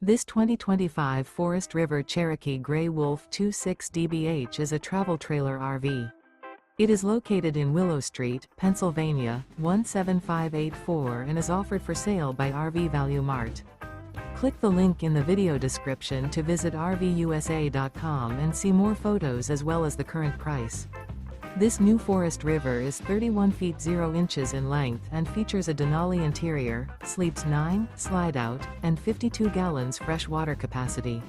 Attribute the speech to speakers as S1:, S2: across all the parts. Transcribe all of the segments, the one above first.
S1: This 2025 Forest River Cherokee Grey Wolf 26 DBH is a travel trailer RV. It is located in Willow Street, Pennsylvania, 17584 and is offered for sale by RV Value Mart. Click the link in the video description to visit RVUSA.com and see more photos as well as the current price. This new Forest River is 31 feet 0 inches in length and features a Denali interior, sleeps 9, slide-out, and 52 gallons fresh water capacity.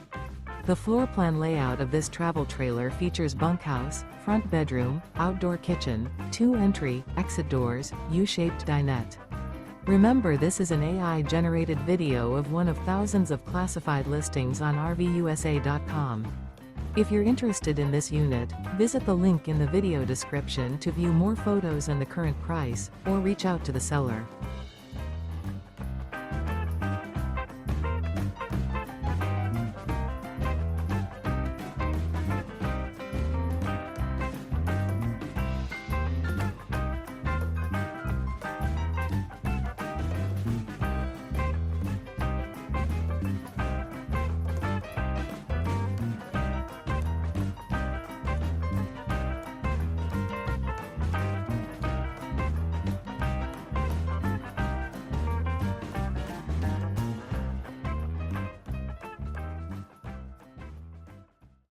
S1: The floor plan layout of this travel trailer features bunkhouse, front bedroom, outdoor kitchen, 2 entry, exit doors, U-shaped dinette. Remember, this is an AI-generated video of one of thousands of classified listings on RVUSA.com. If you're interested in this unit, visit the link in the video description to view more photos and the current price, or reach out to the seller.